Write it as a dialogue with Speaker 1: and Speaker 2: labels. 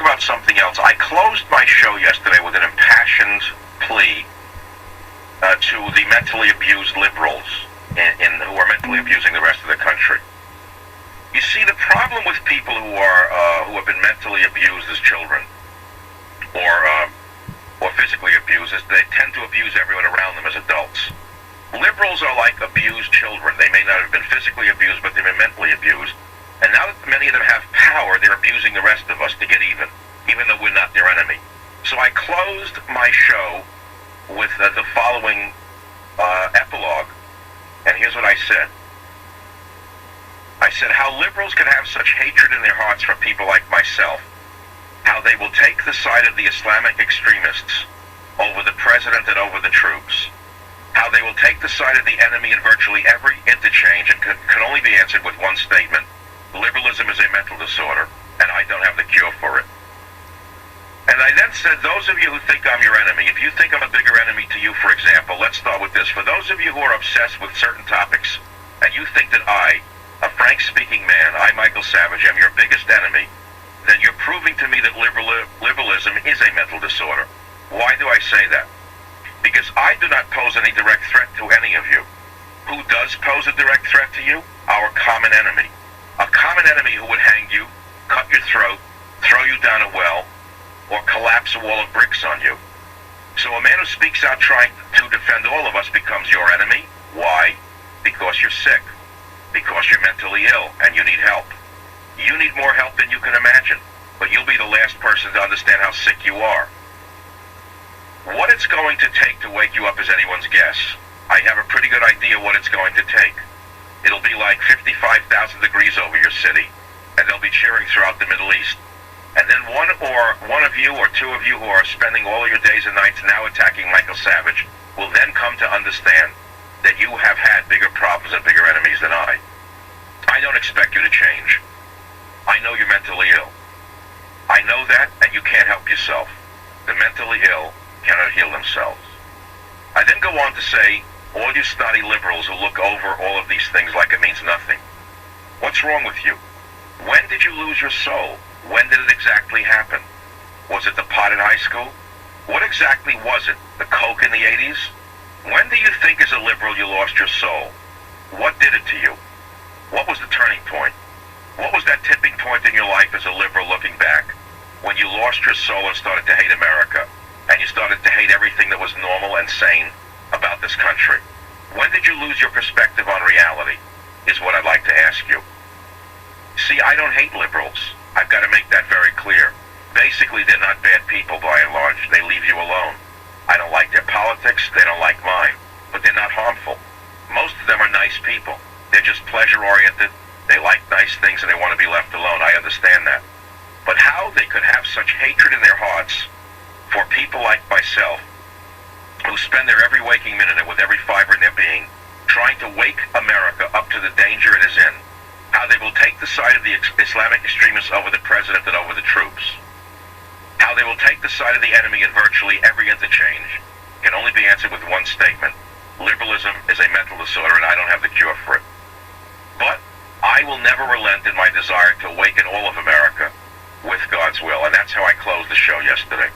Speaker 1: about something else. I closed my show yesterday with an impassioned plea to the mentally abused liberals who are mentally abusing the rest of the country. You see, the problem with people who have been mentally abused as children, or physically abused, is they tend to abuse everyone around them as adults. Liberals are like abused children. They may not have been physically abused, but they've been mentally abused. And now that many of them have power, they're abusing the rest of us to get even though we're not their enemy. So I closed my show with the following epilogue, and here's what I said. I said how liberals can have such hatred in their hearts for people like myself, how they will take the side of the Islamic extremists over the president and over the troops, how they will take the side of the enemy in virtually every interchange, and can only be answered with one statement: liberalism is a mental disorder, and I don't have the cure for it. And I then said, those of you who think I'm your enemy, if you think I'm a bigger enemy to you, for example, let's start with this. For those of you who are obsessed with certain topics, and you think that I, a frank-speaking man, I, Michael Savage, am your biggest enemy, then you're proving to me that liberalism is a mental disorder. Why do I say that? Because I do not pose any direct threat to any of you. Who does pose a direct threat to you? Our common enemy. A common enemy who would hang you, cut your throat, throw you down a well, or collapse a wall of bricks on you. So a man who speaks out trying to defend all of us becomes your enemy. Why? Because you're sick. Because you're mentally ill and you need help. You need more help than you can imagine, but you'll be the last person to understand how sick you are. What it's going to take to wake you up is anyone's guess. I have a pretty good idea what it's going to take. It'll be like 55,000 degrees over your city, and they'll be cheering throughout the Middle East. And then one of you or two of you who are spending all of your days and nights now attacking Michael Savage will then come to understand that you have had bigger problems and bigger enemies than I. I don't expect you to change. I know you're mentally ill. I know that, and you can't help yourself. The mentally ill cannot heal themselves. I then go on to say, all you snotty liberals who look over all of these things like it means nothing. What's wrong with you? When did you lose your soul? When did it exactly happen? Was it the pot in high school? What exactly was it? The coke in the 80s? When do you think as a liberal you lost your soul? What did it to you? What was the turning point? What was that tipping point in your life as a liberal looking back? When you lost your soul and started to hate America, and you started to hate everything that was normal and sane about this country. When did you lose your perspective on reality, is what I'd like to ask you. See, I don't hate liberals. I've got to make that very clear. Basically, they're not bad people by and large. They leave you alone. I don't like their politics. They don't like mine. But they're not harmful. Most of them are nice people. They're just pleasure-oriented. They like nice things and they want to be left alone. I understand that. But how they could have such hatred in their hearts for people like myself, who spend their every waking minute with every fiber in their being, trying to wake America up to the danger it is in, how they will take the side of the Islamic extremists over the president and over the troops, how they will take the side of the enemy in virtually every interchange, can only be answered with one statement: liberalism is a mental disorder and I don't have the cure for it. But I will never relent in my desire to awaken all of America with God's will, and that's how I closed the show yesterday.